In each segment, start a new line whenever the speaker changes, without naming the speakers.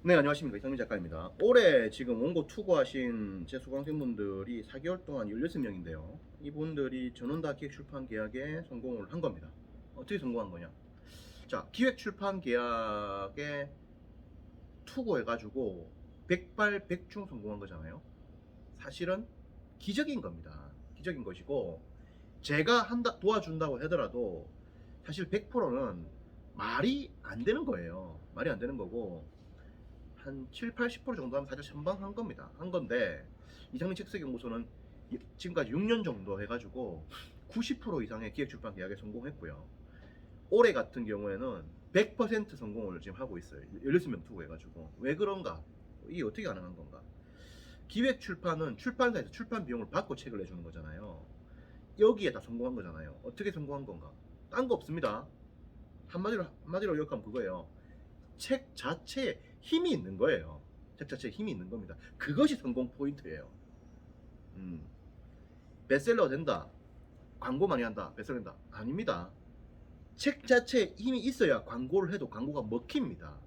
네, 안녕하십니까. 이상민 작가입니다. 올해 지금 원고 투고하신 제 수강생분들이 4개월 동안 16명인데요. 이분들이 전원 다 기획 출판 계약에 성공을 한 겁니다. 어떻게 성공한 거냐? 자, 기획 출판 계약에 투고해가지고 백발백중 성공한 거잖아요. 사실은 기적인 겁니다. 기적인 것이고, 제가 도와준다고 하더라도 사실 100%는 말이 안 되는 거예요. 말이 안 되는 거고, 한 7, 80% 정도 하면 사실 선방한 겁니다. 한 건데 이상민 책색연구소는 지금까지 6년 정도 해가지고 90% 이상의 기획출판 계약에 성공했고요. 올해 같은 경우에는 100% 성공을 지금 하고 있어요. 16명 투고해가지고. 왜 그런가? 이게 어떻게 가능한 건가? 기획출판은 출판사에서 출판 비용을 받고 책을 내주는 거잖아요. 여기에 다 성공한 거잖아요. 어떻게 성공한 건가? 딴 거 없습니다. 한마디로 요약하면 그거예요. 책 자체에 힘이 있는 거예요. 책 자체에 힘이 있는 겁니다. 그것이 성공 포인트예요. 음. 베스트셀러 된다. 광고 많이 한다. 베스트셀러 된다. 아닙니다. 책 자체에 힘이 있어야 광고를 해도 광고가 먹힙니다.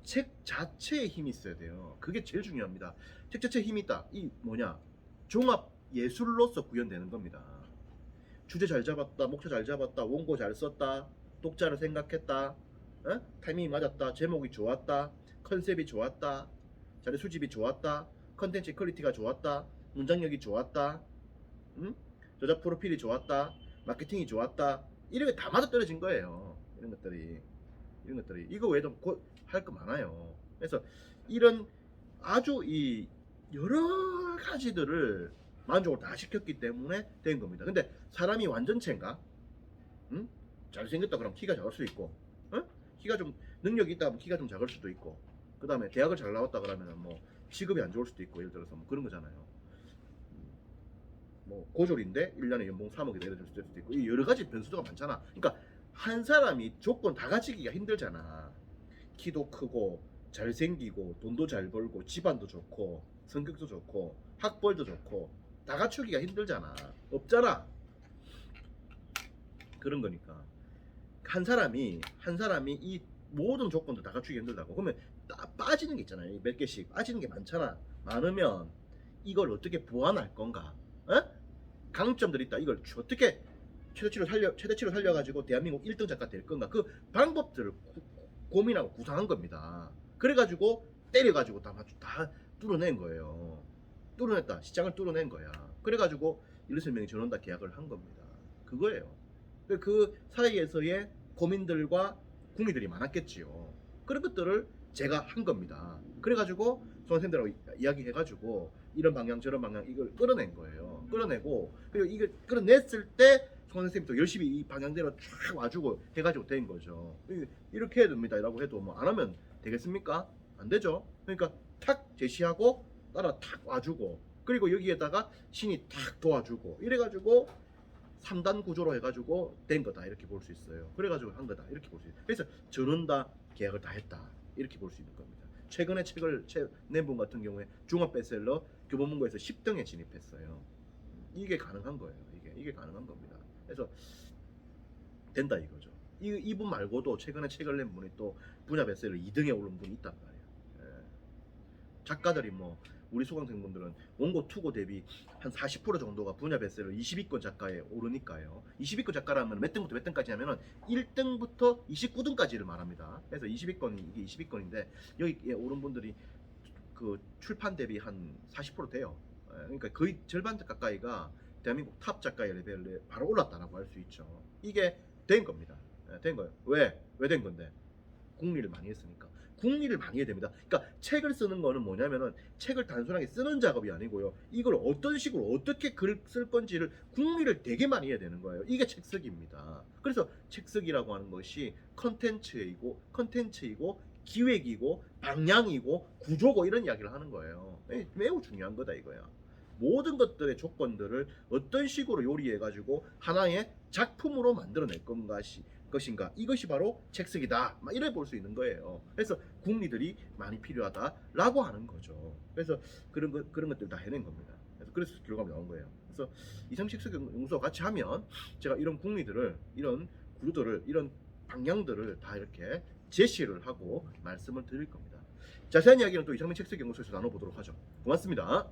책 자체에 힘이 있어야 돼요. 그게 제일 중요합니다. 책 자체에 힘이 있다. 이 뭐냐? 종합 예술로서 구현되는 겁니다. 주제 잘 잡았다. 목차 잘 잡았다. 원고 잘 썼다. 독자를 생각했다. 타이밍이 맞았다. 제목이 좋았다. 컨셉이 좋았다. 자료 수집이 좋았다. 컨텐츠 퀄리티가 좋았다. 문장력이 좋았다. 응? 저자 프로필이 좋았다. 마케팅이 좋았다. 이런 게 다 맞아떨어진 거예요. 이런 것들이 이거 외에도 할 거 많아요. 그래서 이런 아주 이 여러 가지들을 만족을 다 시켰기 때문에 된 겁니다. 근데 사람이 완전체인가? 응? 잘생겼다 그러면 키가 작을 수 있고, 응? 키가 좀 능력이 있다 하면 키가 좀 작을 수도 있고, 그 다음에 대학을 잘 나왔다 그러면 뭐 직업이 안 좋을 수도 있고, 예를 들어서 뭐 그런 거잖아요. 뭐 고졸인데 1년에 연봉 3억이 내려줄 수도 있고, 이 여러 가지 변수가 많잖아. 그러니까 한 사람이 조건 다 갖추기가 힘들잖아. 키도 크고 잘생기고 돈도 잘 벌고 집안도 좋고 성격도 좋고 학벌도 좋고 다 갖추기가 힘들잖아. 없잖아. 그런 거니까 한 사람이 이 모든 조건들 다 갖추기 힘들다고 그러면 빠지는 게 있잖아요. 몇 개씩 빠지는 게 많잖아. 많으면 이걸 어떻게 보완할 건가? 어? 강점들이 있다. 이걸 어떻게 최대치로 살려가지고 대한민국 1등 작가 될 건가? 그 방법들을 고민하고 구상한 겁니다. 그래가지고 때려가지고 다 뚫어낸 거예요. 뚫어냈다. 시장을 뚫어낸 거야. 그래가지고 16명이 전원 다 계약을 한 겁니다. 그거예요. 그 사이에서의 고민들과 궁리들이 많았겠지요. 그런 것들을 제가 한 겁니다. 그래가지고 선생님들하고 이야기해가지고 이런 방향 저런 방향 이걸 끌어낸 거예요. 끌어내고 그리고 이걸 끌어냈을 때 선생님이 또 열심히 이 방향대로 쫙 와주고 해가지고 된 거죠. 이렇게 해야 됩니다라고 해도 뭐 안 하면 되겠습니까? 안 되죠. 그러니까 탁 제시하고 따라 탁 와주고 그리고 여기에다가 신이 탁 도와주고 이래가지고 3단 구조로 해가지고 된 거다 이렇게 볼 수 있어요. 그래가지고 한 거다 이렇게 볼 수 있어요. 그래서 저는 다 계약을 다 했다 이렇게 볼 수 있는 겁니다. 최근에 책을 낸 분 같은 경우에 중업 베스트셀러 교보문고에서 10등에 진입했어요. 이게 가능한 거예요. 이게 가능한 겁니다. 그래서 된다 이거죠. 이분 말고도 최근에 책을 낸 분이 또 분야 베스트셀러 2등에 오른 분이 있단 말이에요. 예. 작가들이 뭐 우리 수강생분들은 원고 투고 대비 한 40% 정도가 분야 베스트셀러 20위권 작가에 오르니까요. 20위권 작가라면 몇 등부터 몇 등까지 하면은 1등부터 29등까지를 말합니다. 그래서 20위권이 이게 20위권인데 여기에 오른 분들이 그 출판 대비 한 40% 돼요. 그러니까 거의 절반 가까이가 대한민국 탑 작가의 레벨에 바로 올랐다라고 할 수 있죠. 이게 된 겁니다. 된 거예요. 왜 된 건데? 궁리를 많이 했으니까. 궁리를 많이 해야 됩니다. 그러니까 책을 쓰는 거는 뭐냐면은 책을 단순하게 쓰는 작업이 아니고요. 이걸 어떤 식으로 어떻게 글을 쓸 건지를 궁리를 되게 많이 해야 되는 거예요. 이게 책쓰기입니다. 그래서 책쓰기라고 하는 것이 컨텐츠이고 기획이고 방향이고 구조고 이런 이야기를 하는 거예요. 매우 중요한 거다 이거야. 모든 것들의 조건들을 어떤 식으로 요리해 가지고 하나의 작품으로 만들어낼 것인가 이것이 바로 책쓰기다 이래 볼 수 있는 거예요. 그래서 국리들이 많이 필요하다라고 하는 거죠. 그래서 그런 것들 다 해낸 겁니다. 그래서 결과가 나온 거예요. 그래서 이상책쓰기 연구소 같이 하면 제가 이런 국리들을 이런 구조들을 이런 방향들을 다 이렇게 제시를 하고 말씀을 드릴 겁니다. 자세한 이야기는 또 이상민 책색 연구소에서 나눠보도록 하죠. 고맙습니다.